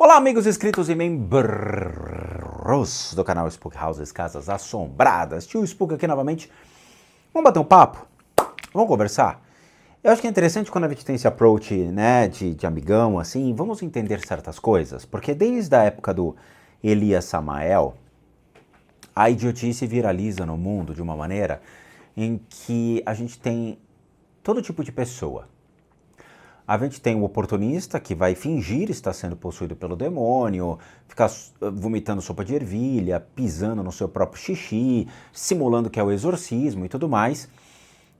Olá, amigos inscritos e membros do canal Spook Houses, Casas Assombradas. Tio Spook aqui novamente. Vamos bater um papo? Vamos conversar? Eu acho que é interessante quando a gente tem esse approach, né, de amigão, assim, vamos entender certas coisas. Porque desde a época do Elias Samael, a idiotice viraliza no mundo de uma maneira em que a gente tem todo tipo de pessoa. A gente tem o oportunista que vai fingir estar sendo possuído pelo demônio, ficar vomitando sopa de ervilha, pisando no seu próprio xixi, simulando que é o exorcismo e tudo mais.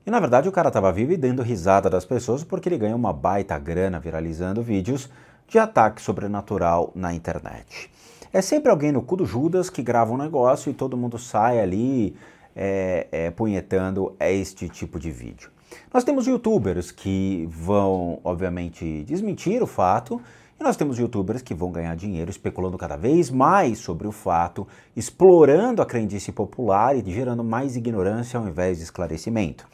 E na verdade o cara estava vivo e dando risada das pessoas porque ele ganha uma baita grana viralizando vídeos de ataque sobrenatural na internet. É sempre alguém no cu do Judas que grava um negócio e todo mundo sai ali punhetando este tipo de vídeo. Nós temos youtubers que vão, obviamente, desmentir o fato, e nós temos youtubers que vão ganhar dinheiro especulando cada vez mais sobre o fato, explorando a crendice popular e gerando mais ignorância ao invés de esclarecimento.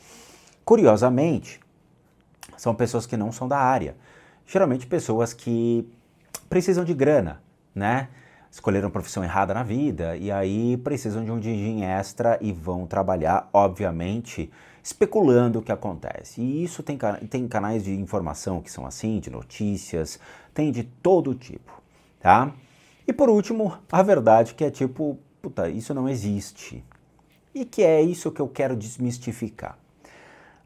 Curiosamente, são pessoas que não são da área, geralmente pessoas que precisam de grana, né? Escolheram profissão errada na vida e aí precisam de um din-din extra e vão trabalhar, obviamente, especulando o que acontece. E isso tem canais de informação que são assim, de notícias, tem de todo tipo, tá? E por último, a verdade que é tipo, puta, isso não existe. E que é isso que eu quero desmistificar.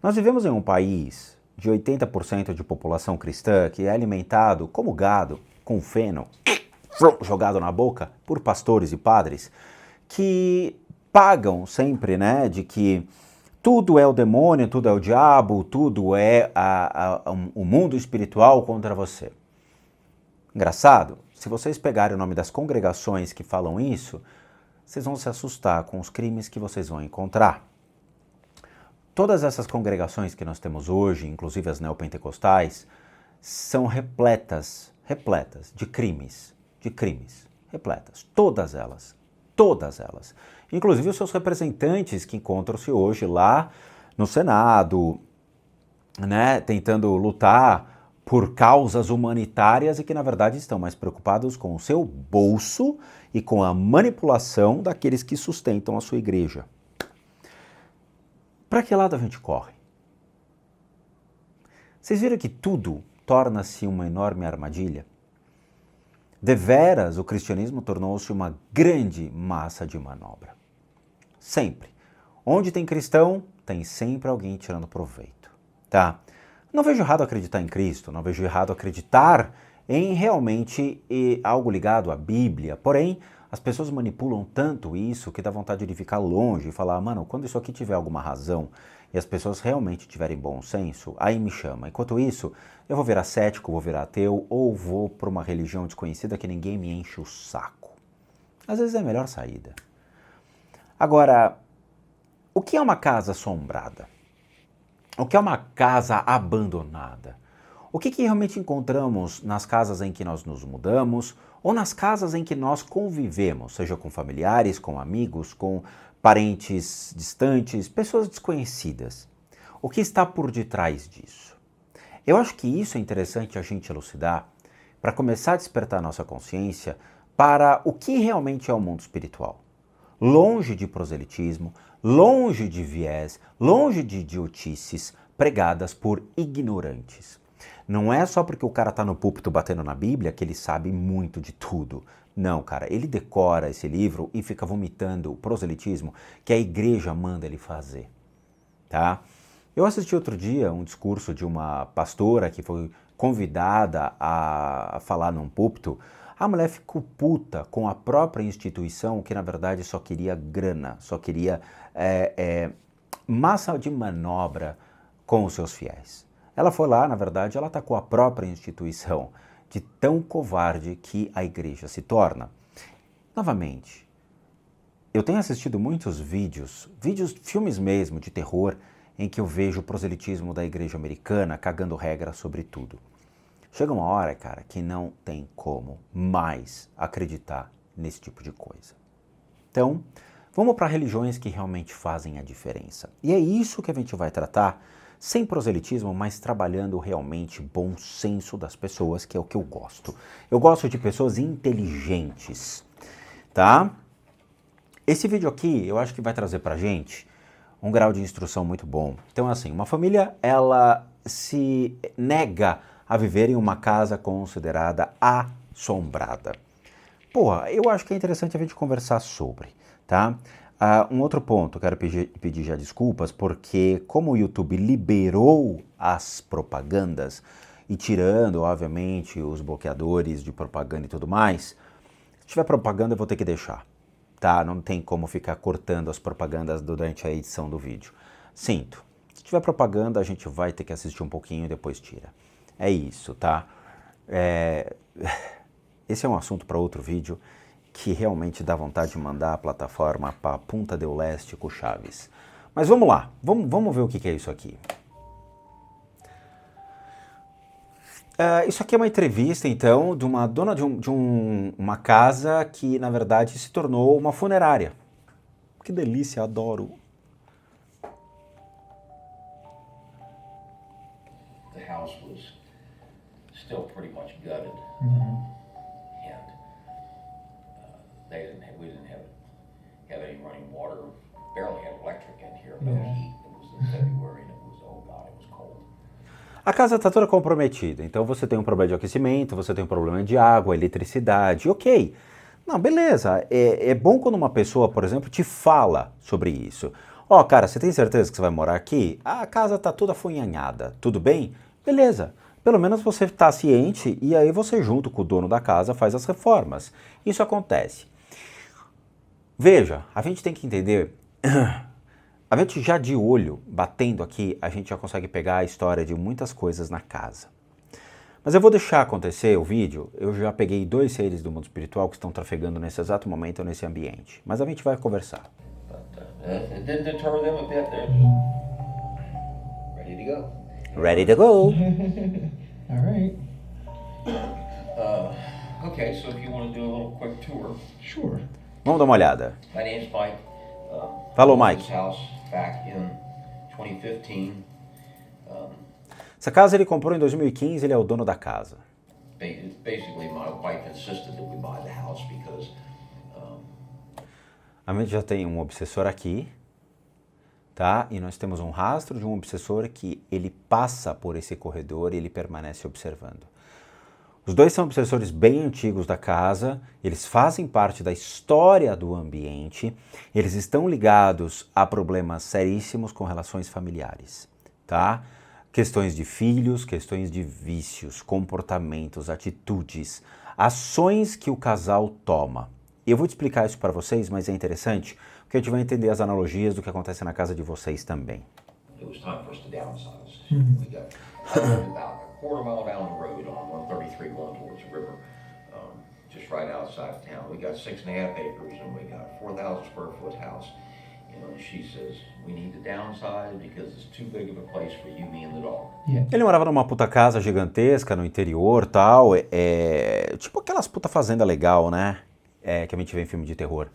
Nós vivemos em um país de 80% de população cristã que é alimentado como gado, com feno, jogado na boca por pastores e padres que pagam sempre, né, de que tudo é o demônio, tudo é o diabo, tudo é o mundo espiritual contra você. Engraçado, se vocês pegarem o nome das congregações que falam isso, vocês vão se assustar com os crimes que vocês vão encontrar. Todas essas congregações que nós temos hoje, inclusive as neopentecostais, são repletas de crimes, repletas, todas elas, inclusive os seus representantes que encontram-se hoje lá no Senado, né, tentando lutar por causas humanitárias e que na verdade estão mais preocupados com o seu bolso e com a manipulação daqueles que sustentam a sua igreja. Para que lado a gente corre? Vocês viram que tudo torna-se uma enorme armadilha? Deveras, o cristianismo tornou-se uma grande massa de manobra. Sempre. Onde tem cristão, tem sempre alguém tirando proveito, tá? Não vejo errado acreditar em Cristo, não vejo errado acreditar em realmente algo ligado à Bíblia, porém, as pessoas manipulam tanto isso que dá vontade de ficar longe e falar, mano, quando isso aqui tiver alguma razão e as pessoas realmente tiverem bom senso, aí me chama. Enquanto isso, eu vou virar cético, vou virar ateu ou vou para uma religião desconhecida que ninguém me enche o saco. Às vezes é a melhor saída. Agora, o que é uma casa assombrada? O que é uma casa abandonada? O que realmente encontramos nas casas em que nós nos mudamos ou nas casas em que nós convivemos, seja com familiares, com amigos, com parentes distantes, pessoas desconhecidas? O que está por detrás disso? Eu acho que isso é interessante a gente elucidar para começar a despertar nossa consciência para o que realmente é o mundo espiritual. Longe de proselitismo, longe de viés, longe de idiotices pregadas por ignorantes. Não é só porque o cara tá no púlpito batendo na Bíblia que ele sabe muito de tudo. Não, cara, ele decora esse livro e fica vomitando o proselitismo que a igreja manda ele fazer, tá? Eu assisti outro dia um discurso de uma pastora que foi convidada a falar num púlpito. A mulher ficou puta com a própria instituição que na verdade só queria grana, só queria massa de manobra com os seus fiéis. Ela foi lá, na verdade, ela atacou a própria instituição, de tão covarde que a igreja se torna. Novamente, eu tenho assistido muitos vídeos, filmes mesmo, de terror, em que eu vejo o proselitismo da igreja americana cagando regra sobre tudo. Chega uma hora, cara, que não tem como mais acreditar nesse tipo de coisa. Então, vamos para religiões que realmente fazem a diferença. E é isso que a gente vai tratar sem proselitismo, mas trabalhando realmente bom senso das pessoas, que é o que eu gosto. Eu gosto de pessoas inteligentes, tá? Esse vídeo aqui, eu acho que vai trazer pra gente um grau de instrução muito bom. Então, assim, uma família, ela se nega a viver em uma casa considerada assombrada. Porra, eu acho que é interessante a gente conversar sobre, tá? Um outro ponto, quero pedir já desculpas, porque como o YouTube liberou as propagandas, e tirando, obviamente, os bloqueadores de propaganda e tudo mais, se tiver propaganda eu vou ter que deixar, tá? Não tem como ficar cortando as propagandas durante a edição do vídeo. Sinto. Se tiver propaganda, a gente vai ter que assistir um pouquinho e depois tira. É isso, tá? Esse é um assunto para outro vídeo que realmente dá vontade de mandar a plataforma para Punta del Este com Chaves. Mas vamos lá, vamos ver o que é isso aqui. Isso aqui é uma entrevista, então, de uma dona de uma casa que, na verdade, se tornou uma funerária. Que delícia, adoro. The house was still pretty much gutted. We didn't have any running water, barely had electric in here, no heat. It was in February and it was, oh God, it was cold. A casa está toda comprometida, então você tem um problema de aquecimento, você tem um problema de água, eletricidade, ok. Não, beleza, é bom quando uma pessoa, por exemplo, te fala sobre isso. Ó, cara, você tem certeza que você vai morar aqui? A casa está toda afunhanhada, tudo bem? Beleza. Pelo menos você está ciente e aí você junto com o dono da casa faz as reformas. Isso acontece. Veja, a gente tem que entender, a gente já de olho, batendo aqui, a gente já consegue pegar a história de muitas coisas na casa. Mas eu vou deixar acontecer o vídeo, eu já peguei 2 seres do mundo espiritual que estão trafegando nesse exato momento, nesse ambiente. Mas a gente vai conversar. It didn't deter them a bit. They're just ready to go. Ready to go. All right. Okay, so if you want to do a little quick tour. Sure. Vamos dar uma olhada. My name's Mike. Falou, Bought Mike. This house back in 2015. Essa casa ele comprou em 2015, ele é o dono da casa. Basically, my wife insisted that we buy the house because A gente já tem um obsessor aqui, tá? E nós temos um rastro de um obsessor que ele passa por esse corredor e ele permanece observando. Os dois são obsessores bem antigos da casa, eles fazem parte da história do ambiente, eles estão ligados a problemas seríssimos com relações familiares, tá? Questões de filhos, questões de vícios, comportamentos, atitudes, ações que o casal toma. Eu vou te explicar isso para vocês, mas é interessante, porque a gente vai entender as analogias do que acontece na casa de vocês também. it was time for us to downsize. We got I lived about a quarter mile down the road on 133 going towards the river, just right outside of town. We got 6.5 acres and we got a 4,000 square foot house. And she says, we need to downsize because it's too big of a place for you, me, and the dog. Yeah. Ele morava numa puta casa gigantesca no interior, tal, tipo aquelas puta fazenda legal, né? Que a gente vê em filme de terror.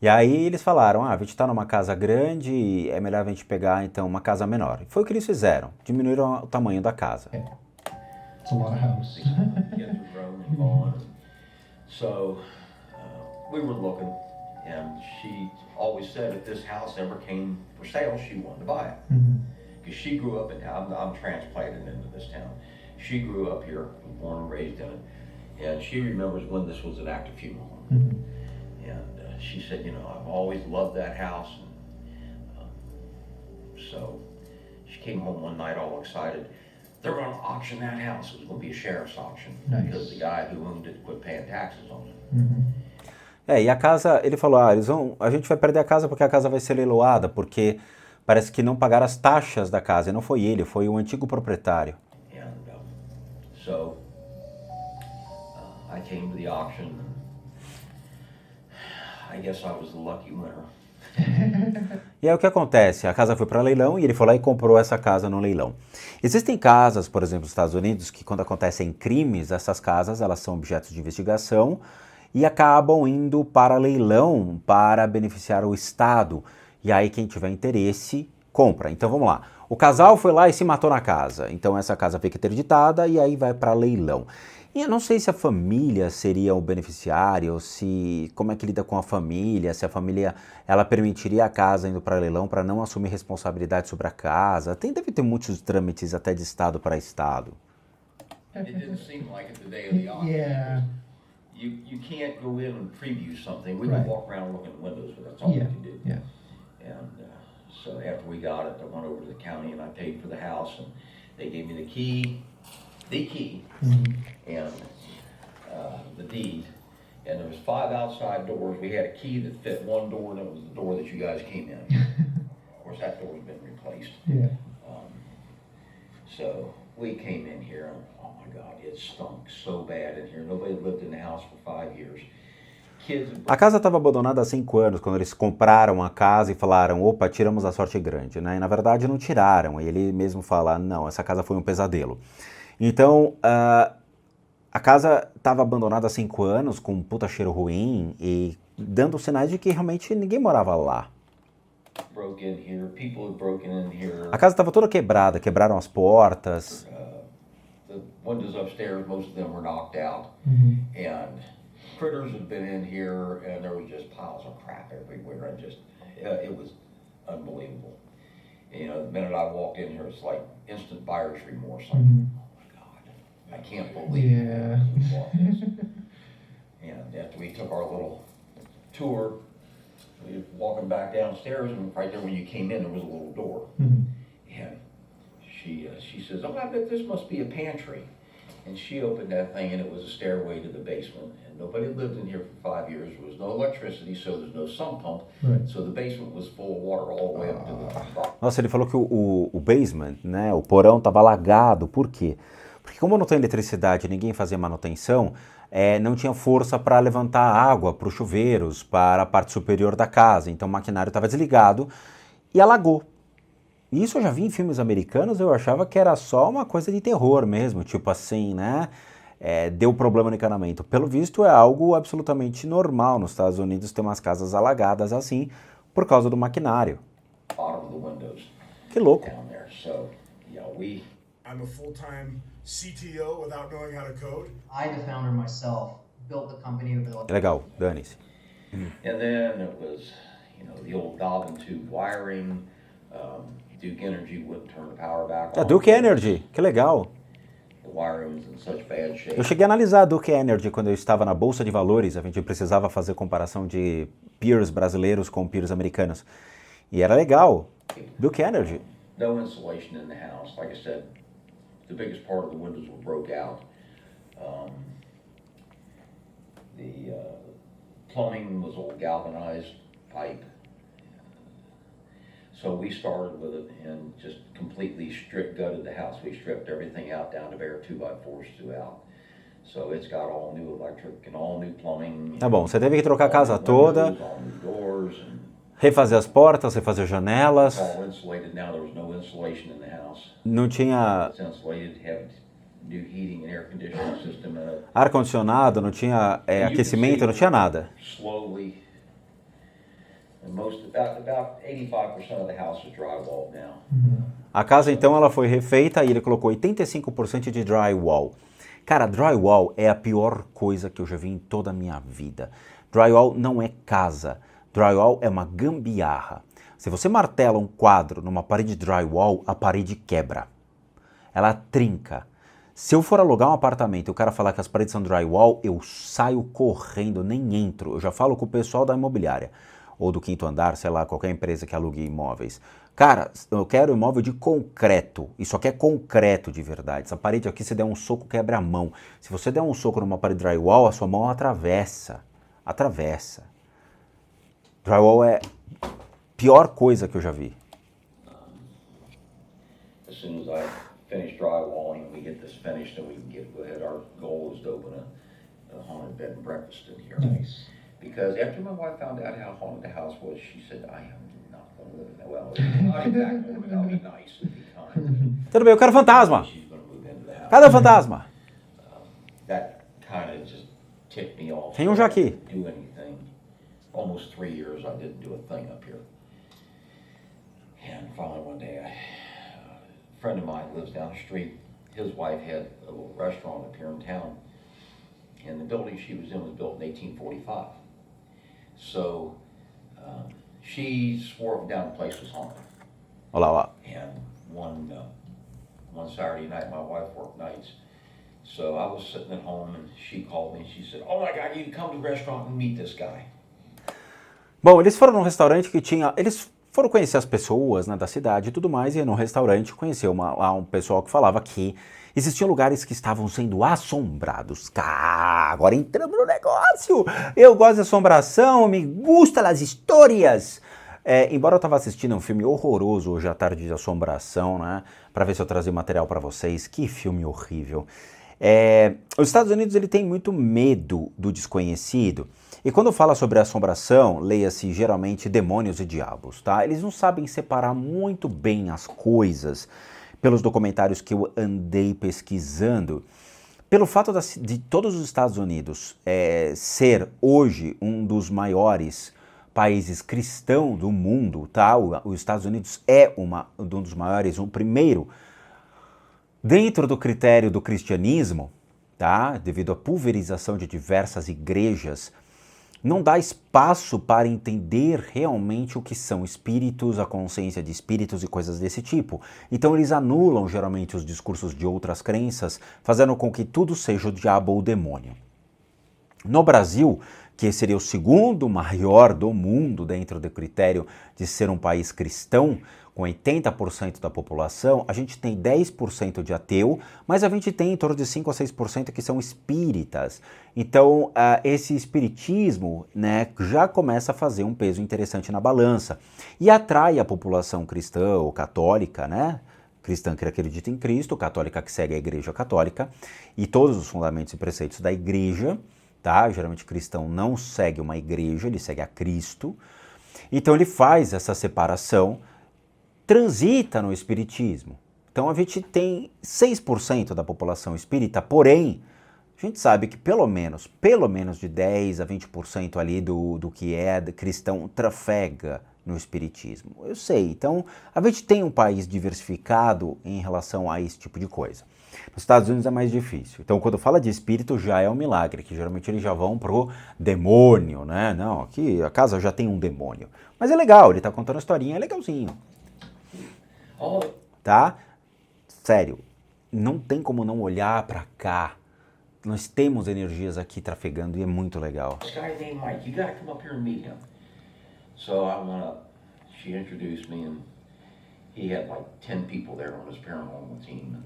E aí eles falaram, a gente tá numa casa grande, é melhor a gente pegar então uma casa menor. E foi o que eles fizeram, diminuíram o tamanho da casa. It's a lot of house. Kids were grown and gone. So we were looking, and she always said if this house ever came for sale, she wanted to buy it. Because she grew up in town. I'm transplanted into this town. She grew up here, born and raised in it, and she remembers when this was an active funeral home. And she said, I've always loved that house. So she came home one night all excited. They're going to auction that house. It was going to be a sheriff's auction. Nice. Because the guy who owned it quit paying taxes on it. E a casa, ele falou, a gente vai perder a casa porque a casa vai ser leiloada, porque parece que não pagaram as taxas da casa, e não foi ele, foi o antigo proprietário. And so I came to the auction. I guess I was the lucky winner. E aí o que acontece? A casa foi para leilão e ele foi lá e comprou essa casa no leilão. Existem casas, por exemplo, nos Estados Unidos, que quando acontecem crimes, essas casas elas são objetos de investigação e acabam indo para leilão para beneficiar o Estado. E aí quem tiver interesse, compra. Então vamos lá. O casal foi lá e se matou na casa. Então essa casa fica interditada e aí vai para leilão. E eu não sei se a família seria o beneficiário, se como é que lida com a família, se a família ela permitiria a casa indo para leilão para não assumir responsabilidade sobre a casa. Deve ter muitos trâmites até de estado para estado. It didn't seem like it the day of the auction. Yeah. You can't go in and preview something. We Right. can walk around and look in the windows, but that's all Yeah. we can do. Yeah. And so after we got it, I went over to the county and I paid for the house, and they gave me the key, and the deed. And there was 5 outside doors. We had a key that fit one door, and it was the door that you guys came in. Of course, that door's been replaced. Yeah. So we came in here, and oh my God, it stunk so bad in here. Nobody lived in the house for 5 years. Kids had A casa estava abandonada há 5 anos, quando eles compraram a casa e falaram, opa, tiramos a sorte grande, né? E na verdade não tiraram, ele mesmo fala, não, essa casa foi um pesadelo. Então, a casa estava abandonada há 5 anos, com um puta cheiro ruim e dando sinais de que realmente ninguém morava lá. broke in here. People had broken in here. A casa estava toda quebrada, quebraram as portas. The windows upstairs, most of them were knocked out. And critters had been in here, and there was just piles of crap everywhere. And just, it was unbelievable. You know, the minute I walked in here, it's like instant buyer's remorse. Like, oh my God, I can't believe Yeah. we bought this. And after we took our little tour, we were walking back downstairs, and right there when you came in, there was a little door. And she says, oh, I bet this must be a pantry. And she opened that thing, and it was a stairway to the basement. And nobody lived in here for 5 years. There was no electricity, so there's no sump pump. Right. So the basement was full of water all the way up to the top. Nossa, ele falou que o basement, né, o porão estava alagado. Por quê? Porque como não tem eletricidade, ninguém fazia manutenção, não tinha força para levantar água para os chuveiros, para a parte superior da casa. Então o maquinário estava desligado e alagou. E isso eu já vi em filmes americanos, eu achava que era só uma coisa de terror mesmo, tipo assim, né? Deu problema no encanamento. Pelo visto é algo absolutamente normal nos Estados Unidos ter umas casas alagadas assim, por causa do maquinário. Bottom of the windows Que louco. down there. So, yeah, I'm a full-time CTO without knowing how to code. I, the founder myself, built the company to build. Legal, dane-se. And then it was, you know, the old Dobbin tube wiring. Duke Energy wouldn't turn the power back on. É Duke Energy, que legal. The wiring was in such bad shape. Eu cheguei a analisar a Duke Energy quando eu estava na Bolsa de Valores, a gente precisava fazer comparação de peers brasileiros com peers americanos. E era legal. Duke Energy. No insulation in the house. Like I said, the biggest part of the windows were broke out. The plumbing was old galvanized pipe. So we started with it and just completely gutted the house. We stripped everything out down to bare 2x4s throughout. So it's got all new electric and all new plumbing. Tá bom, você teve que trocar a casa toda, All new doors and refazer as portas, refazer janelas. all insulated now. There was no insulation in the house. Não tinha It's insulated, have new heating and air conditioning system in it. ar-condicionado, não tinha aquecimento, não tinha nada. Slowly, and about 85% of the house is drywall now. A casa então ela foi refeita e ele colocou 85% de drywall. Cara, drywall é a pior coisa que eu já vi em toda a minha vida. Drywall não é casa. Drywall é uma gambiarra. Se você martela um quadro numa parede drywall, a parede quebra. Ela trinca. Se eu for alugar um apartamento e o cara falar que as paredes são drywall, eu saio correndo, nem entro. Eu já falo com o pessoal da imobiliária. Ou do quinto andar, sei lá, qualquer empresa que alugue imóveis. Cara, eu quero imóvel de concreto. Isso aqui é concreto de verdade. Essa parede aqui, se der um soco, quebra a mão. Se você der um soco numa parede drywall, a sua mão atravessa. Atravessa. Drywall é a pior coisa que eu já vi. As soon as I finish drywalling, we get this finished, and we can go ahead. Our goal is to open a haunted bed and breakfast in here. Nice. Because after my wife found out how haunted the house was, she said, I am not going to live in that. Well, not exactly, but I'll be nice and be kind. Tudo bem, eu quero fantasma. She's going to move into the house. Cadê o fantasma? That kind of just ticked me off. Tem um já aqui. I didn't do anything. Almost 3 years I didn't do a thing up here. And finally one day friend of mine lives down the street. His wife had a little restaurant up here in town, and the building she was in was built in 1845. So she swore up and down the place was haunted. Olha lá, ó. And one Saturday night, my wife worked nights, so I was sitting at home and she called me and she said, "Oh my God, you can come to the restaurant and meet this guy." Bom, eles foram num restaurante que tinha... Eles foram conhecer as pessoas, né, da cidade e tudo mais, e no restaurante conheceu lá um pessoal que falava que existiam lugares que estavam sendo assombrados. Agora entramos no negócio! Eu gosto de assombração, me gustam as histórias! Embora eu estava assistindo um filme horroroso hoje à tarde de assombração, né, para ver se eu trazia material para vocês. Que filme horrível! Os Estados Unidos ele tem muito medo do desconhecido. E quando fala sobre assombração, leia-se geralmente demônios e diabos, tá? Eles não sabem separar muito bem as coisas, pelos documentários que eu andei pesquisando. Pelo fato de todos os Estados Unidos ser hoje um dos maiores países cristãos do mundo, tá? Os Estados Unidos é um dos maiores, o primeiro, dentro do critério do cristianismo, tá? Devido à pulverização de diversas igrejas, não dá espaço para entender realmente o que são espíritos, a consciência de espíritos e coisas desse tipo. Então eles anulam geralmente os discursos de outras crenças, fazendo com que tudo seja o diabo ou o demônio. No Brasil, que seria o segundo maior do mundo dentro do critério de ser um país cristão, com 80% da população, a gente tem 10% de ateu, mas a gente tem em torno de 5 a 6% que são espíritas. Então, esse espiritismo, né, já começa a fazer um peso interessante na balança e atrai a população cristã ou católica, né? Cristã que acredita em Cristo, católica que segue a Igreja Católica e todos os fundamentos e preceitos da Igreja, tá? Geralmente cristão não segue uma igreja, ele segue a Cristo. Então ele faz essa separação, transita no espiritismo. Então a gente tem 6% da população espírita, porém, a gente sabe que pelo menos de 10 a 20% ali do que é cristão trafega no espiritismo. Eu sei, então a gente tem um país diversificado em relação a esse tipo de coisa. Nos Estados Unidos é mais difícil. Então, quando fala de espírito, já é um milagre, que geralmente eles já vão pro demônio, né? Não, aqui a casa já tem um demônio. Mas é legal, ele tá contando a historinha, é legalzinho. Tá? Sério, não tem como não olhar pra cá. Nós temos energias aqui trafegando e é muito legal. This guy named Mike, you gotta come up here and meet him. So I went up, she introduced me, and he had like 10 people there on his paranormal team.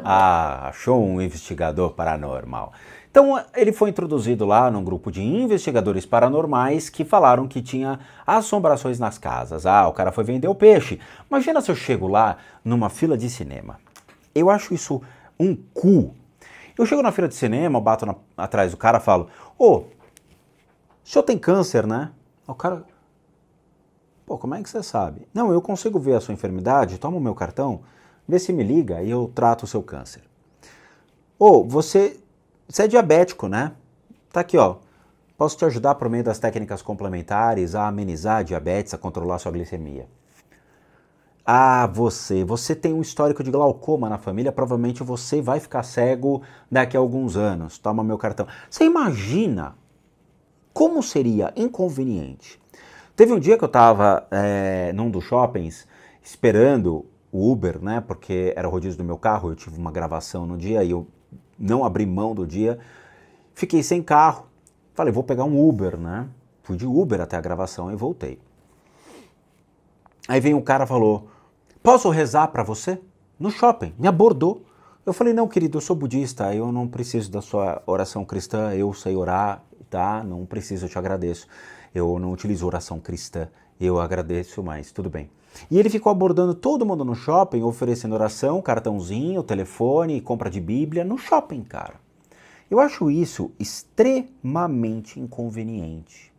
Achou um investigador paranormal. Então ele foi introduzido lá num grupo de investigadores paranormais que falaram que tinha assombrações nas casas. O cara foi vender o peixe. Imagina se eu chego lá numa fila de cinema. Eu acho isso um cu. Eu chego na fila de cinema, bato atrás do cara e falo, o senhor tem câncer, né? O cara, pô, como é que você sabe? Não, eu consigo ver a sua enfermidade, toma o meu cartão, vê se me liga e eu trato o seu câncer. Você é diabético, né? Tá aqui, ó. Posso te ajudar por meio das técnicas complementares a amenizar a diabetes, a controlar a sua glicemia. Você tem um histórico de glaucoma na família, provavelmente você vai ficar cego daqui a alguns anos. Toma meu cartão. Você imagina como seria inconveniente? Teve um dia que eu estava num dos shoppings esperando o Uber, né? Porque era o rodízio do meu carro, eu tive uma gravação no dia e eu não abri mão do dia. Fiquei sem carro. Falei, vou pegar um Uber, né? Fui de Uber até a gravação e voltei. Aí vem um cara e falou, posso rezar para você? No shopping, me abordou. Eu falei, não, querido, eu sou budista, eu não preciso da sua oração cristã, eu sei orar, tá? Não preciso, eu te agradeço. Eu não utilizo oração cristã, eu agradeço, mas tudo bem. E ele ficou abordando todo mundo no shopping, oferecendo oração, cartãozinho, telefone, compra de Bíblia, no shopping, cara. Eu acho isso extremamente inconveniente.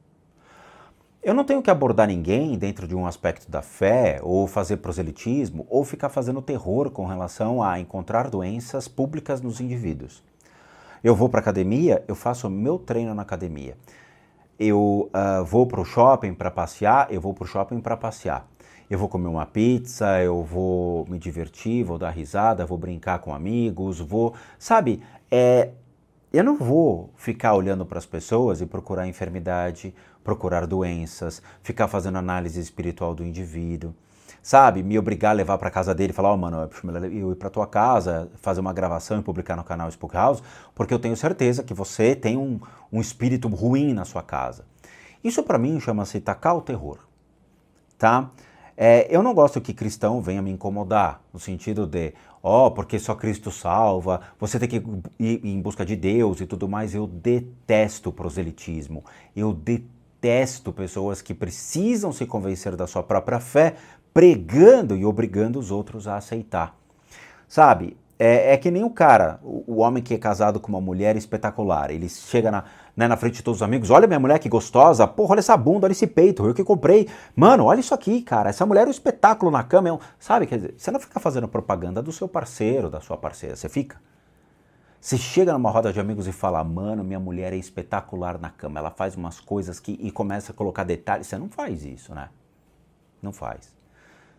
Eu não tenho que abordar ninguém dentro de um aspecto da fé, ou fazer proselitismo, ou ficar fazendo terror com relação a encontrar doenças públicas nos indivíduos. Eu vou para a academia, eu faço o meu treino na academia. Eu vou para o shopping para passear, eu vou para o shopping para passear. eu vou comer uma pizza, eu vou me divertir, vou dar risada, vou brincar com amigos, sabe, eu não vou ficar olhando para as pessoas e procurar enfermidade, procurar doenças, ficar fazendo análise espiritual do indivíduo, sabe, me obrigar a levar para casa dele e falar, mano, eu ir para tua casa, fazer uma gravação e publicar no canal Spook House, porque eu tenho certeza que você tem um espírito ruim na sua casa. Isso para mim chama-se tacar o terror, tá? Eu não gosto que cristão venha me incomodar, no sentido de, porque só Cristo salva, você tem que ir em busca de Deus e tudo mais. Eu detesto proselitismo, eu detesto pessoas que precisam se convencer da sua própria fé, pregando e obrigando os outros a aceitar. Sabe, é que nem o cara, o homem que é casado com uma mulher espetacular, ele chega na frente de todos os amigos, olha minha mulher que gostosa, porra, olha essa bunda, olha esse peito, eu que comprei, mano, olha isso aqui, cara, essa mulher é um espetáculo na cama, sabe, quer dizer, você não fica fazendo propaganda do seu parceiro, da sua parceira, você fica? Você chega numa roda de amigos e fala, mano, minha mulher é espetacular na cama, ela faz umas coisas e começa a colocar detalhes, você não faz isso, né? Não faz.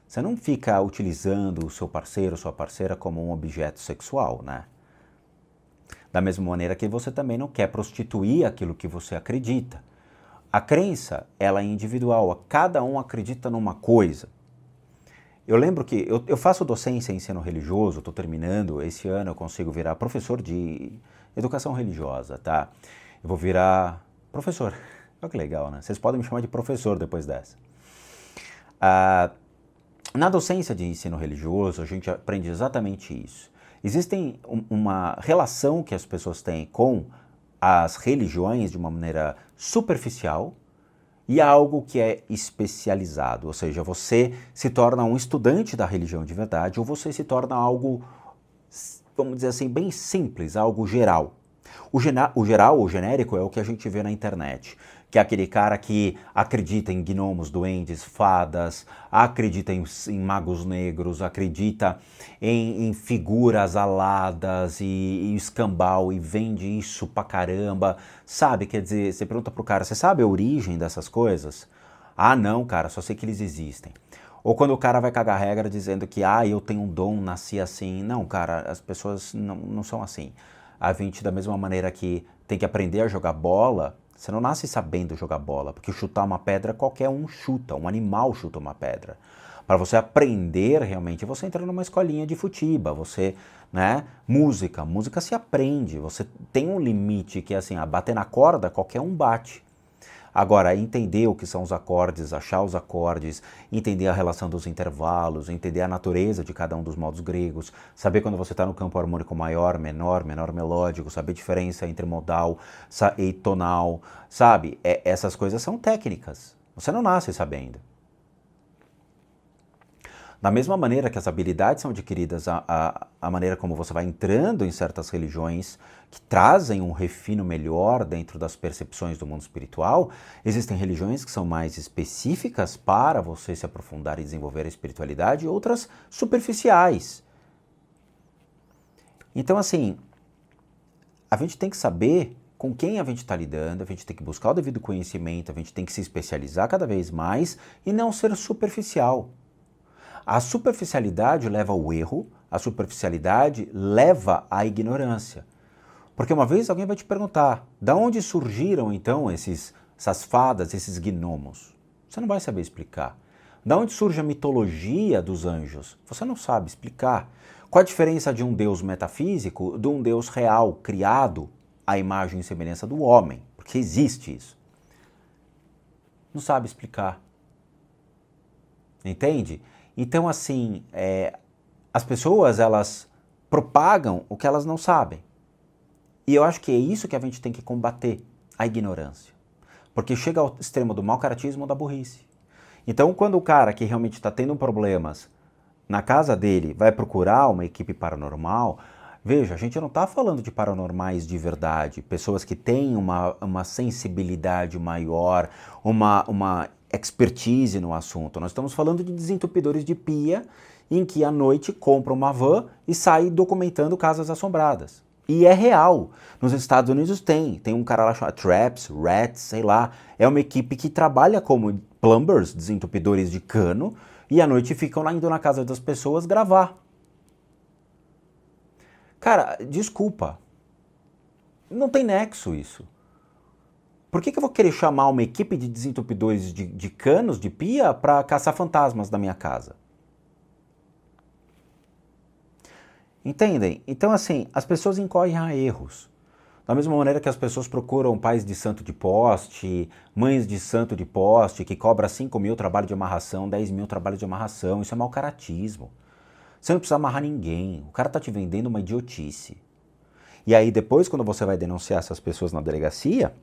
Você não fica utilizando o seu parceiro, sua parceira como um objeto sexual, né? Da mesma maneira que você também não quer prostituir aquilo que você acredita. A crença, ela é individual, cada um acredita numa coisa. Eu lembro que eu faço docência em ensino religioso, estou terminando, esse ano eu consigo virar professor de educação religiosa, tá? Eu vou virar professor. Olha que legal, né? Vocês podem me chamar de professor depois dessa. Na docência de ensino religioso, a gente aprende exatamente isso. Existe uma relação que as pessoas têm com as religiões de uma maneira superficial e algo que é especializado, ou seja, você se torna um estudante da religião de verdade ou você se torna algo, vamos dizer assim, bem simples, algo geral. O geral, o genérico, é o que a gente vê na internet, que é aquele cara que acredita em gnomos, duendes, fadas, acredita em magos negros, acredita em figuras aladas e escambau e vende isso pra caramba, sabe? Quer dizer, você pergunta pro cara, você sabe a origem dessas coisas? Ah, não, cara, só sei que eles existem. Ou quando o cara vai cagar regra dizendo que, eu tenho um dom, nasci assim. Não, cara, as pessoas não são assim. A gente, da mesma maneira que tem que aprender a jogar bola, você não nasce sabendo jogar bola, porque chutar uma pedra qualquer um chuta, um animal chuta uma pedra. Para você aprender realmente, você entra numa escolinha de futiba, você, né, música se aprende, você tem um limite que é assim, bater na corda, qualquer um bate. Agora, entender o que são os acordes, achar os acordes, entender a relação dos intervalos, entender a natureza de cada um dos modos gregos, saber quando você está no campo harmônico maior, menor melódico, saber a diferença entre modal e tonal, sabe? Essas coisas são técnicas. Você não nasce sabendo. Da mesma maneira que as habilidades são adquiridas, a maneira como você vai entrando em certas religiões que trazem um refino melhor dentro das percepções do mundo espiritual, existem religiões que são mais específicas para você se aprofundar e desenvolver a espiritualidade e outras superficiais. Então, assim, a gente tem que saber com quem a gente está lidando, a gente tem que buscar o devido conhecimento, a gente tem que se especializar cada vez mais e não ser superficial. A superficialidade leva ao erro, a superficialidade leva à ignorância. Porque uma vez alguém vai te perguntar, de onde surgiram então essas fadas, esses gnomos? Você não vai saber explicar. De onde surge a mitologia dos anjos? Você não sabe explicar. Qual a diferença de um Deus metafísico de um Deus real, criado à imagem e semelhança do homem? Porque existe isso. Não sabe explicar. Entende? Então, assim, as pessoas, elas propagam o que elas não sabem. E eu acho que é isso que a gente tem que combater, a ignorância. Porque chega ao extremo do mau caratismo ou da burrice. Então, quando o cara que realmente está tendo problemas na casa dele vai procurar uma equipe paranormal, veja, a gente não está falando de paranormais de verdade, pessoas que têm uma sensibilidade maior, uma expertise no assunto. Nós estamos falando de desentupidores de pia em que à noite compra uma van e sai documentando casas assombradas. E é real. Nos Estados Unidos tem um cara lá chamado Traps, Rats, sei lá. É uma equipe que trabalha como plumbers, desentupidores de cano, e à noite ficam lá indo na casa das pessoas gravar. Cara, desculpa. Não tem nexo isso. Por que eu vou querer chamar uma equipe de desentupidores de canos, de pia, para caçar fantasmas da minha casa? Entendem? Então, assim, as pessoas incorrem a erros. Da mesma maneira que as pessoas procuram pais de santo de poste, mães de santo de poste, que cobra 5 mil trabalho de amarração, 10 mil trabalho de amarração. Isso é mau caratismo. Você não precisa amarrar ninguém. O cara tá te vendendo uma idiotice. E aí depois, quando você vai denunciar essas pessoas na delegacia,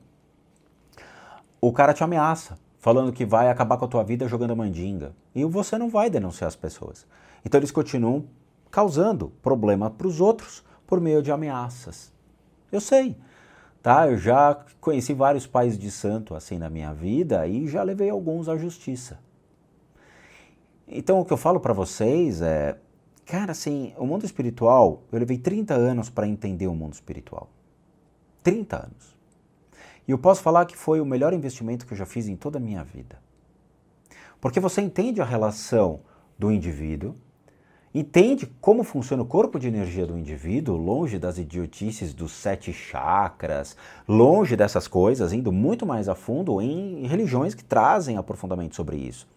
o cara te ameaça, falando que vai acabar com a tua vida jogando mandinga. E você não vai denunciar as pessoas. Então eles continuam causando problema para os outros por meio de ameaças. Eu sei, tá? Eu já conheci vários pais de santo assim na minha vida e já levei alguns à justiça. Então o que eu falo para vocês é, cara, assim, o mundo espiritual, eu levei 30 anos para entender o mundo espiritual. 30 anos. E eu posso falar que foi o melhor investimento que eu já fiz em toda a minha vida. Porque você entende a relação do indivíduo, entende como funciona o corpo de energia do indivíduo, longe das idiotices dos 7 chakras, longe dessas coisas, indo muito mais a fundo em religiões que trazem aprofundamento sobre isso.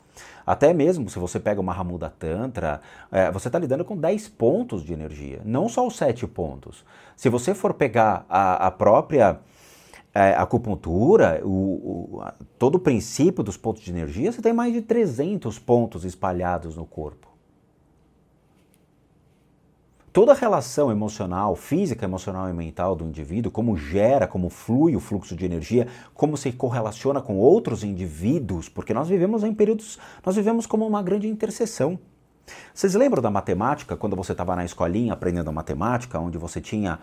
Até mesmo se você pega o Mahamudra Tantra, você está lidando com 10 pontos de energia, não só os 7 pontos. Se você for pegar a própria acupuntura, todo o princípio dos pontos de energia, você tem mais de 300 pontos espalhados no corpo. Toda a relação emocional, física, emocional e mental do indivíduo, como gera, como flui o fluxo de energia, como se correlaciona com outros indivíduos, porque nós vivemos em períodos, nós vivemos como uma grande interseção. Vocês lembram da matemática, quando você estava na escolinha aprendendo matemática, onde você tinha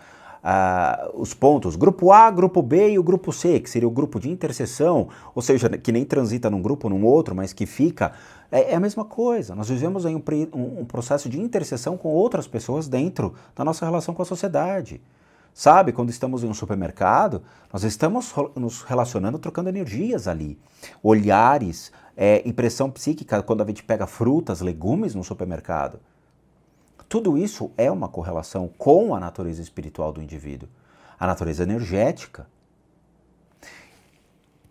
os pontos, grupo A, grupo B e o grupo C, que seria o grupo de interseção, ou seja, que nem transita num grupo ou num outro, mas que fica, é a mesma coisa. Nós vivemos em um processo de interseção com outras pessoas dentro da nossa relação com a sociedade. Sabe, quando estamos em um supermercado, nós estamos nos relacionando, trocando energias ali. Olhares, impressão psíquica, quando a gente pega frutas, legumes no supermercado. Tudo isso é uma correlação com a natureza espiritual do indivíduo, a natureza energética.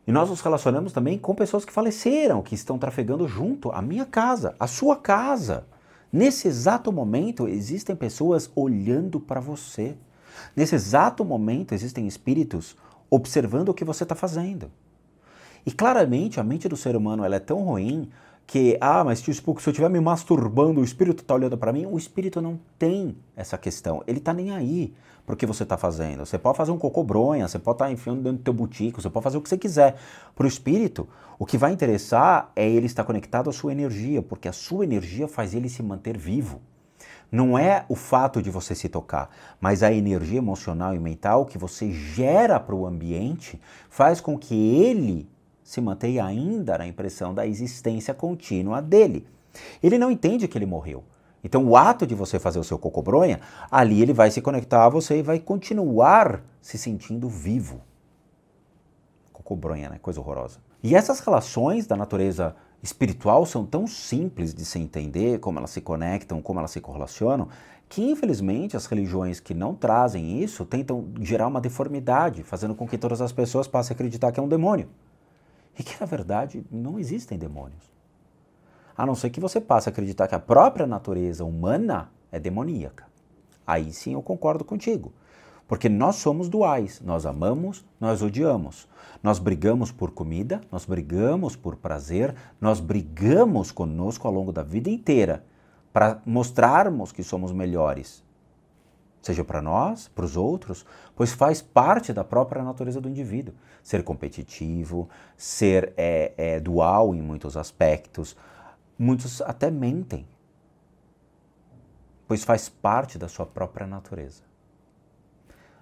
E nós nos relacionamos também com pessoas que faleceram, que estão trafegando junto à minha casa, à sua casa. Nesse exato momento, existem pessoas olhando para você. Nesse exato momento, existem espíritos observando o que você está fazendo. E claramente, a mente do ser humano ela é tão ruim que, mas tio Spook, se eu estiver me masturbando, o espírito está olhando para mim. O espírito não tem essa questão. Ele está nem aí para o que você está fazendo. Você pode fazer um cocô bronha, você pode estar enfiando dentro do teu butico, você pode fazer o que você quiser. Para o espírito, o que vai interessar é ele estar conectado à sua energia, porque a sua energia faz ele se manter vivo. Não é o fato de você se tocar, mas a energia emocional e mental que você gera para o ambiente faz com que ele se mantenha ainda na impressão da existência contínua dele. Ele não entende que ele morreu. Então o ato de você fazer o seu cocobronha, ali ele vai se conectar a você e vai continuar se sentindo vivo. Cocobronha, né? Coisa horrorosa. E essas relações da natureza espiritual são tão simples de se entender, como elas se conectam, como elas se correlacionam, que infelizmente as religiões que não trazem isso tentam gerar uma deformidade, fazendo com que todas as pessoas passem a acreditar que é um demônio. E que, na verdade, não existem demônios. A não ser que você passe a acreditar que a própria natureza humana é demoníaca. Aí sim eu concordo contigo. Porque nós somos duais. Nós amamos, nós odiamos. Nós brigamos por comida, nós brigamos por prazer, nós brigamos conosco ao longo da vida inteira para mostrarmos que somos melhores. Seja para nós, para os outros, pois faz parte da própria natureza do indivíduo. Ser competitivo, ser dual em muitos aspectos. Muitos até mentem, pois faz parte da sua própria natureza.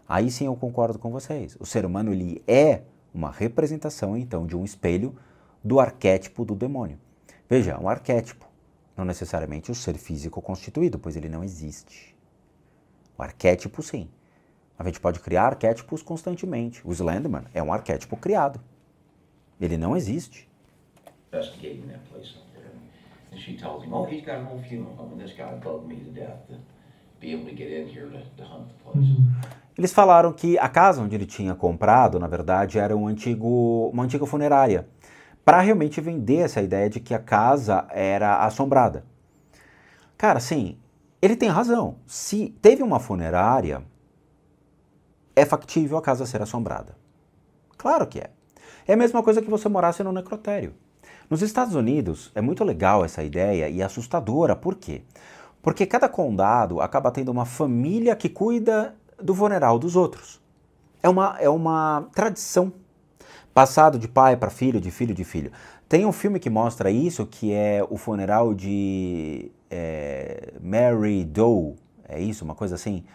Aí sim eu concordo com vocês. O ser humano ele é uma representação, então, de um espelho do arquétipo do demônio. Veja, um arquétipo, não necessariamente o ser físico constituído, pois ele não existe. O arquétipo, sim. A gente pode criar arquétipos constantemente. O Slenderman é um arquétipo criado. Ele não existe. investigating that place up there. And she tells him, oh, he's got an old funeral home, and this guy bugged me to death to be able to get in here to hunt the place. Eles falaram que a casa onde ele tinha comprado, na verdade, era uma antiga funerária, para realmente vender essa ideia de que a casa era assombrada. Cara, sim, ele tem razão. Se teve uma funerária, é factível a casa ser assombrada. Claro que é. É a mesma coisa que você morasse no necrotério. Nos Estados Unidos, é muito legal essa ideia e assustadora. Por quê? Porque cada condado acaba tendo uma família que cuida do funeral dos outros. É uma tradição, passado de pai para filho, de filho de filho. Tem um filme que mostra isso, que é o funeral de Mary Doe, é isso, uma coisa assim,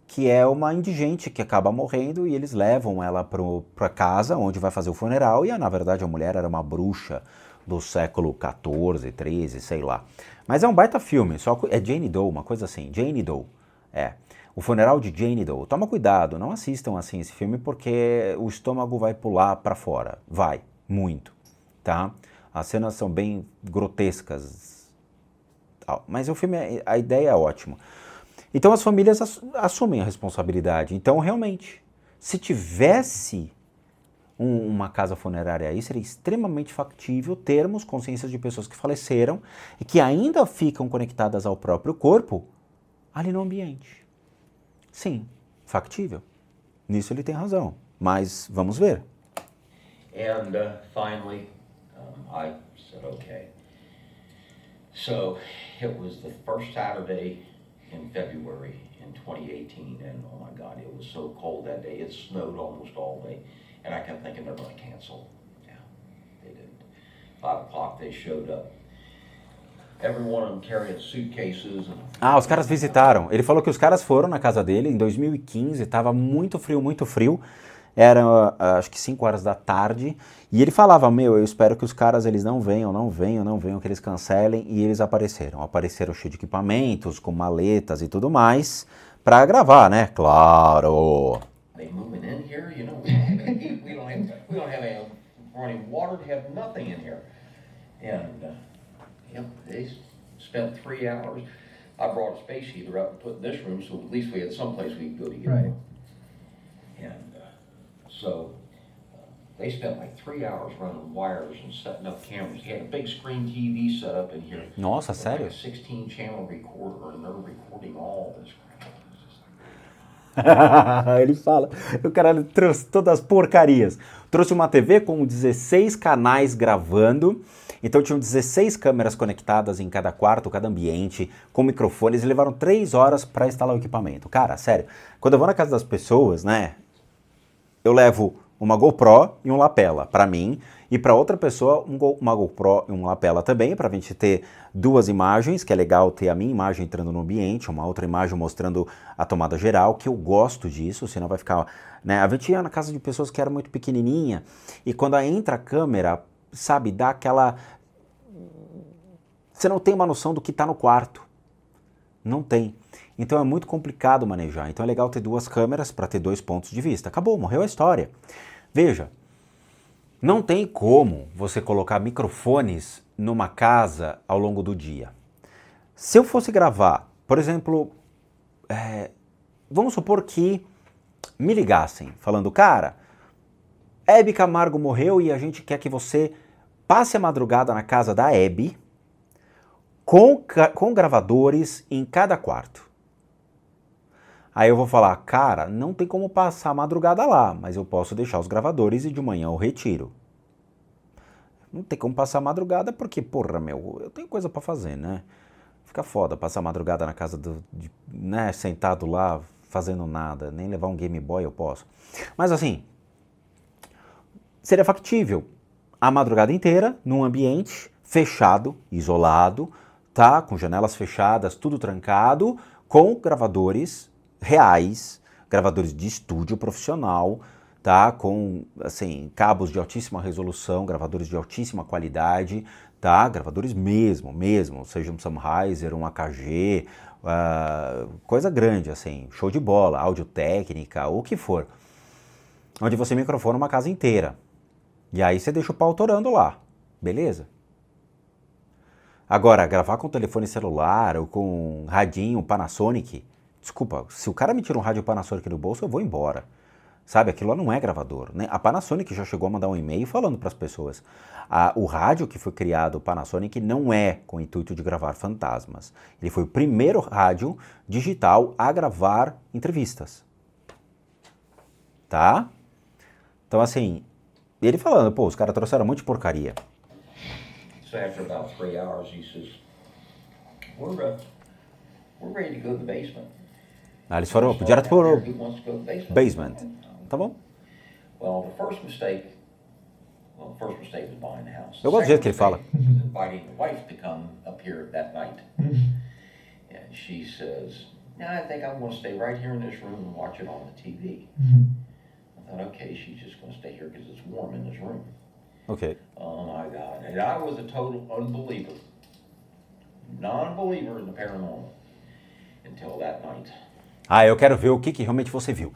que é uma indigente que acaba morrendo e eles levam ela para casa onde vai fazer o funeral e na verdade a mulher era uma bruxa do século XIV, XIII, sei lá. Mas é um baita filme, é Jane Doe, uma coisa assim, Jane Doe, o funeral de Jane Doe. Toma cuidado, não assistam assim esse filme porque o estômago vai pular para fora, vai, muito, tá? As cenas são bem grotescas, mas o filme, a ideia é ótima. Então as famílias assumem a responsabilidade. Então realmente, se tivesse uma casa funerária aí, seria extremamente factível termos consciências de pessoas que faleceram e que ainda ficam conectadas ao próprio corpo ali no ambiente. Sim, factível. Nisso ele tem razão, mas vamos ver. And finally, I said, okay. So it was the first Saturday in February in 2018, and oh my God, it was so cold that day. It snowed almost all day, and I kept thinking they're going to cancel. Yeah, they didn't. 5 o'clock they showed up. Every one of them carrying suitcases. Os caras visitaram. Ele falou que os caras foram na casa dele em 2015, estava muito frio. Era, acho que 5 horas da tarde, e ele falava, eu espero que os caras eles não venham, que eles cancelem, e eles apareceram cheio de equipamentos, com maletas e tudo mais, pra gravar, né? Claro! They moving in here, you know, we don't have any running water, we have nothing in here. And, they spent 3 hours. I brought a space heater up and put in this room, so at least we had someplace we could go to get Right. warm. And, so they spent like 3 hours running wires and setting up cameras. He had a big screen TV set up in here. Nossa, with sério? Like a 16-channel recorder, and they're recording all this crap. Ele fala, o cara trouxe todas as porcarias. Trouxe uma TV com 16 canais gravando, então tinham 16 câmeras conectadas em cada quarto, cada ambiente, com microfones, e levaram 3 horas para instalar o equipamento. Cara, sério, quando eu vou na casa das pessoas, né, eu levo uma GoPro e um lapela para mim, e para outra pessoa uma GoPro e um lapela também, para a gente ter 2 imagens, que é legal ter a minha imagem entrando no ambiente, uma outra imagem mostrando a tomada geral, que eu gosto disso, senão vai ficar... Né? A gente ia na casa de pessoas que eram muito pequenininha, e quando entra a câmera, sabe, dá aquela... Você não tem uma noção do que está no quarto. Não tem. Então é muito complicado manejar. Então é legal ter 2 câmeras para ter 2 pontos de vista. Acabou, morreu a história. Veja, não tem como você colocar microfones numa casa ao longo do dia. Se eu fosse gravar, por exemplo, vamos supor que me ligassem falando, cara, Hebe Camargo morreu e a gente quer que você passe a madrugada na casa da Hebe com gravadores em cada quarto. Aí eu vou falar, cara, não tem como passar a madrugada lá, mas eu posso deixar os gravadores e de manhã eu retiro. Não tem como passar a madrugada porque, porra, eu tenho coisa pra fazer, né? Fica foda passar a madrugada na casa né, sentado lá, fazendo nada, nem levar um Game Boy eu posso. Mas assim, seria factível a madrugada inteira num ambiente fechado, isolado, tá? Com janelas fechadas, tudo trancado, com gravadores reais, gravadores de estúdio profissional, tá? Com, assim, cabos de altíssima resolução, gravadores de altíssima qualidade, tá? Gravadores mesmo, seja um Sennheiser, um AKG, coisa grande, assim, show de bola, áudio técnica, o que for. Onde você microfona uma casa inteira. E aí você deixa o pau torando lá, beleza? Agora, gravar com telefone celular ou com radinho Panasonic, desculpa, se o cara me tira um rádio Panasonic no bolso, eu vou embora. Sabe, aquilo lá não é gravador, né? A Panasonic já chegou a mandar um e-mail falando para as pessoas. O rádio que foi criado, o Panasonic, não é com o intuito de gravar fantasmas. Ele foi o primeiro rádio digital a gravar entrevistas. Tá? Então, assim, ele falando, pô, os caras trouxeram um monte de porcaria. So after about 3 hours, he says, we're ready to go to the basement. Eles foram direto pro Who wants to go to the basement? basement. Tá bom? Well, the first mistake was buying the house. Eu gosto do jeito que ele fala. Second mistake was inviting the wife to come up here that night. And she says, no, I think I'm going to stay right here in this room and watch it on the TV. I thought, okay, she's just going to stay here because it's warm in this room. Ok. Oh my God. And I was a total unbeliever. Non-believer in the paranormal. Until that night. Eu quero ver o que realmente você viu.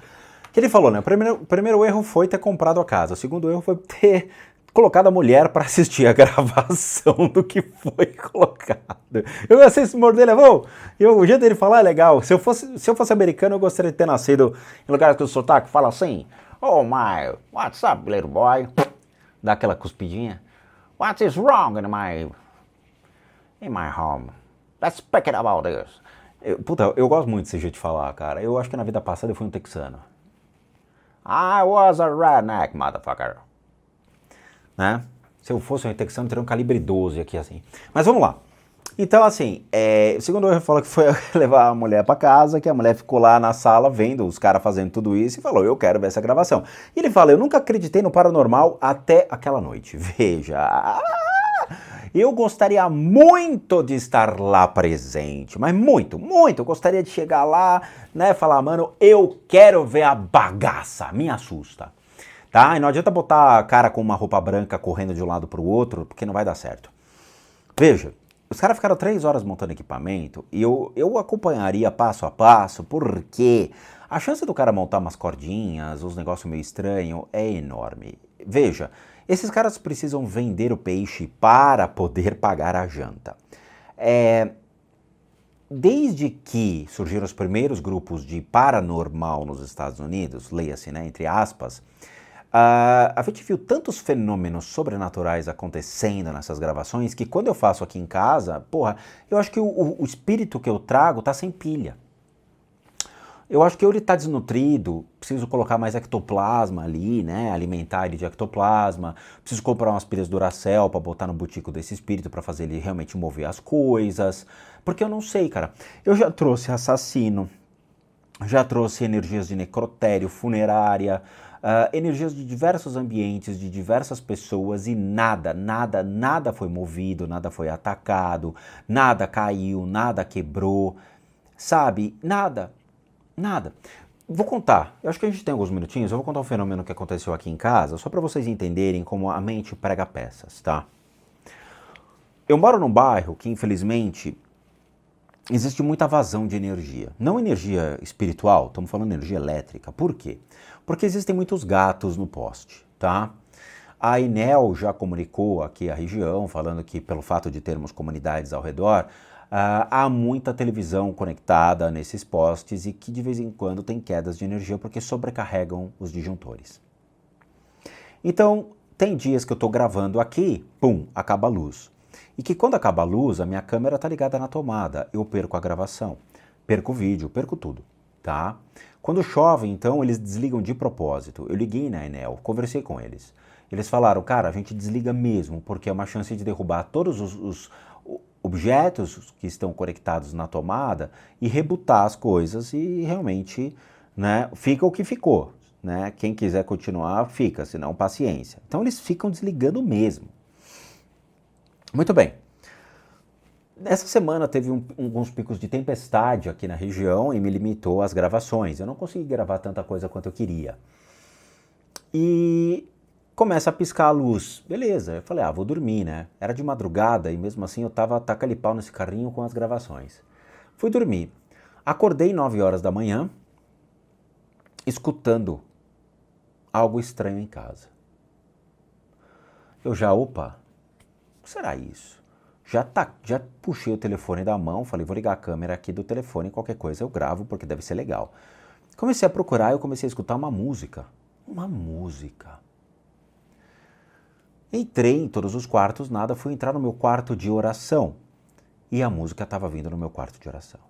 O que ele falou, né? O primeiro erro foi ter comprado a casa. O segundo erro foi ter colocado a mulher para assistir a gravação do que foi colocado. Eu gostei desse humor dele, o jeito dele falar é legal. Se eu fosse americano, eu gostaria de ter nascido em lugar que o sotaque fala assim: Oh my, what's up, little boy? Dá aquela cuspidinha. What is wrong in my home? Let's speak it about this. Eu gosto muito desse jeito de falar, cara. Eu acho que na vida passada eu fui um texano. I was a redneck, motherfucker. Né? Se eu fosse um texano, eu teria um calibre 12 aqui, assim. Mas vamos lá. Então, assim, segundo ele falou que foi levar a mulher pra casa, que a mulher ficou lá na sala vendo os caras fazendo tudo isso e falou, eu quero ver essa gravação. E ele fala, eu nunca acreditei no paranormal até aquela noite. Veja, eu gostaria muito de estar lá presente, mas muito, muito. Eu gostaria de chegar lá, né, falar, mano, eu quero ver a bagaça, me assusta. Tá? E não adianta botar a cara com uma roupa branca correndo de um lado pro outro, porque não vai dar certo. Veja, os caras ficaram 3 horas montando equipamento e eu acompanharia passo a passo, porque a chance do cara montar umas cordinhas, uns negócios meio estranhos, é enorme. Veja, esses caras precisam vender o peixe para poder pagar a janta. Desde que surgiram os primeiros grupos de paranormal nos Estados Unidos, leia-se, né, entre aspas, a gente viu tantos fenômenos sobrenaturais acontecendo nessas gravações que quando eu faço aqui em casa, porra, eu acho que o espírito que eu trago tá sem pilha. Eu acho que ele tá desnutrido, preciso colocar mais ectoplasma ali, né, alimentar ele de ectoplasma, preciso comprar umas pilhas Duracell para botar no butico desse espírito para fazer ele realmente mover as coisas, porque eu não sei, cara. Eu já trouxe assassino, já trouxe energias de necrotério, funerária, energias de diversos ambientes, de diversas pessoas e nada foi movido, nada foi atacado, nada caiu, nada quebrou, sabe? Nada. Vou contar, eu acho que a gente tem alguns minutinhos, eu vou contar um fenômeno que aconteceu aqui em casa, só para vocês entenderem como a mente prega peças, tá? Eu moro num bairro que, infelizmente, existe muita vazão de energia. Não energia espiritual, estamos falando de energia elétrica. Por quê? Porque existem muitos gatos no poste, tá? A Enel já comunicou aqui a região, falando que pelo fato de termos comunidades ao redor, há muita televisão conectada nesses postes e que de vez em quando tem quedas de energia porque sobrecarregam os disjuntores. Então, tem dias que eu estou gravando aqui, pum, acaba a luz. E que quando acaba a luz, a minha câmera está ligada na tomada, eu perco a gravação, perco o vídeo, perco tudo, tá? Quando chove, então, eles desligam de propósito. Eu liguei na Enel, conversei com eles. Eles falaram, cara, a gente desliga mesmo, porque é uma chance de derrubar todos os objetos que estão conectados na tomada e rebutar as coisas e realmente, né, fica o que ficou, né? Quem quiser continuar, fica, senão paciência. Então eles ficam desligando mesmo. Muito bem. Essa semana teve alguns picos de tempestade aqui na região e me limitou às gravações. Eu não consegui gravar tanta coisa quanto eu queria. E começa a piscar a luz. Beleza, eu falei, vou dormir, né? Era de madrugada e mesmo assim eu tava taca-lhe pau nesse carrinho com as gravações. Fui dormir. Acordei 9 horas da manhã, escutando algo estranho em casa. eu já, opa, o que será isso? Já puxei o telefone da mão, falei, vou ligar a câmera aqui do telefone, qualquer coisa eu gravo, porque deve ser legal. Comecei a procurar, eu comecei a escutar uma música. Uma música. Entrei em todos os quartos, nada, fui entrar no meu quarto de oração. E a música estava vindo no meu quarto de oração.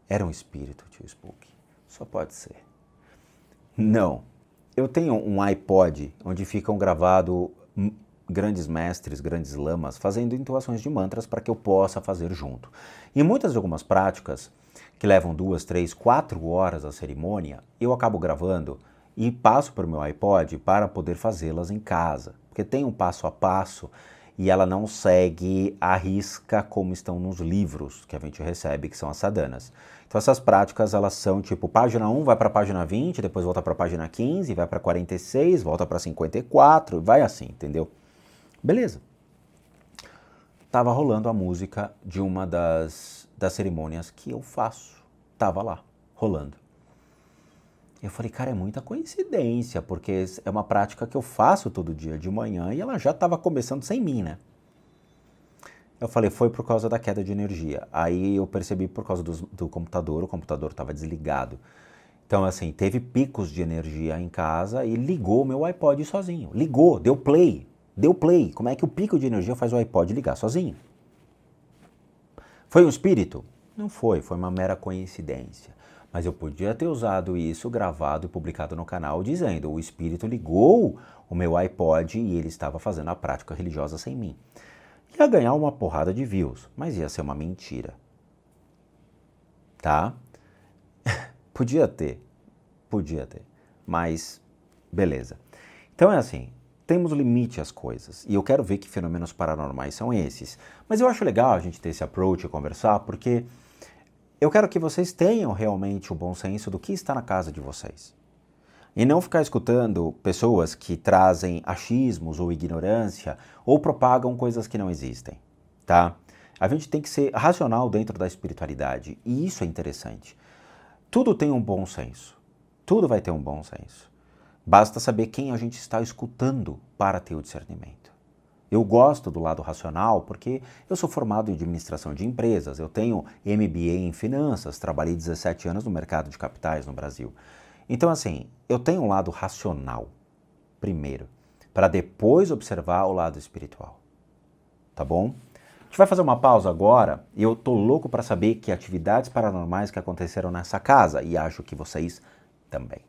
Era um espírito, tio Spook. Só pode ser. Não. Eu tenho um iPod onde ficam gravados grandes mestres, grandes lamas, fazendo entoações de mantras para que eu possa fazer junto. E muitas de algumas práticas, que levam 2, 3, 4 horas a cerimônia, eu acabo gravando e passo para o meu iPod para poder fazê-las em casa. Porque tem um passo a passo e ela não segue a risca como estão nos livros que a gente recebe, que são as sadhanas. Então essas práticas, elas são tipo, página 1 vai para a página 20, depois volta para a página 15, vai para 46, volta para 54, vai assim, entendeu? Beleza. Tava rolando a música de uma das cerimônias que eu faço. Tava lá, rolando. Eu falei, cara, é muita coincidência, porque é uma prática que eu faço todo dia de manhã e ela já estava começando sem mim, né? Eu falei, foi por causa da queda de energia. Aí eu percebi por causa do computador, o computador estava desligado. Então, assim, teve picos de energia em casa e ligou o meu iPod sozinho. Ligou, deu play. Deu play. Como é que o pico de energia faz o iPod ligar sozinho? Foi um espírito? Não foi, foi uma mera coincidência. Mas eu podia ter usado isso, gravado e publicado no canal, dizendo, o espírito ligou o meu iPod e ele estava fazendo a prática religiosa sem mim. Ia ganhar uma porrada de views, mas ia ser uma mentira. Tá? Podia ter, mas beleza. Então é assim, temos limite às coisas, e eu quero ver que fenômenos paranormais são esses. Mas eu acho legal a gente ter esse approach e conversar, porque eu quero que vocês tenham realmente o bom senso do que está na casa de vocês. E não ficar escutando pessoas que trazem achismos ou ignorância ou propagam coisas que não existem, tá? A gente tem que ser racional dentro da espiritualidade, e isso é interessante. Tudo tem um bom senso, tudo vai ter um bom senso. Basta saber quem a gente está escutando para ter o discernimento. Eu gosto do lado racional porque eu sou formado em administração de empresas, eu tenho MBA em finanças, trabalhei 17 anos no mercado de capitais no Brasil. Então, assim, eu tenho um lado racional, primeiro, para depois observar o lado espiritual. Tá bom? A gente vai fazer uma pausa agora e eu tô louco para saber que atividades paranormais que aconteceram nessa casa e acho que vocês também.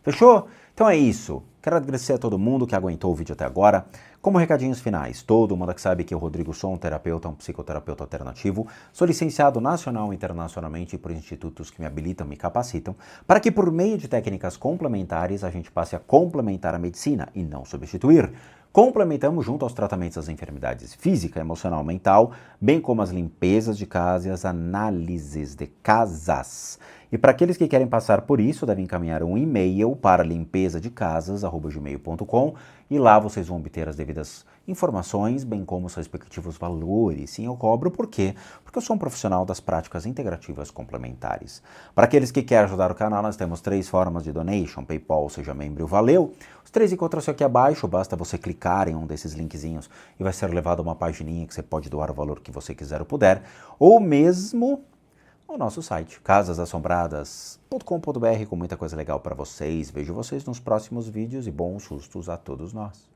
Fechou? Então é isso. Quero agradecer a todo mundo que aguentou o vídeo até agora. Como recadinhos finais, todo mundo que sabe que eu, Rodrigo, sou um terapeuta, um psicoterapeuta alternativo, sou licenciado nacional e internacionalmente por institutos que me habilitam, me capacitam, para que por meio de técnicas complementares a gente passe a complementar a medicina e não substituir. Complementamos junto aos tratamentos das enfermidades física, emocional, mental, bem como as limpezas de casa e as análises de casas. E para aqueles que querem passar por isso, devem encaminhar um e-mail para limpezadecasas@gmail.com e lá vocês vão obter as devidas informações, bem como os respectivos valores. Sim, eu cobro, por quê? Porque eu sou um profissional das práticas integrativas complementares. Para aqueles que querem ajudar o canal, nós temos 3 formas de donation, PayPal, seja membro, valeu. Os 3 encontram-se aqui abaixo, basta você clicar em um desses linkzinhos e vai ser levado a uma pagininha que você pode doar o valor que você quiser ou puder, ou mesmo o nosso site, casasassombradas.com.br, com muita coisa legal para vocês. Vejo vocês nos próximos vídeos e bons sustos a todos nós.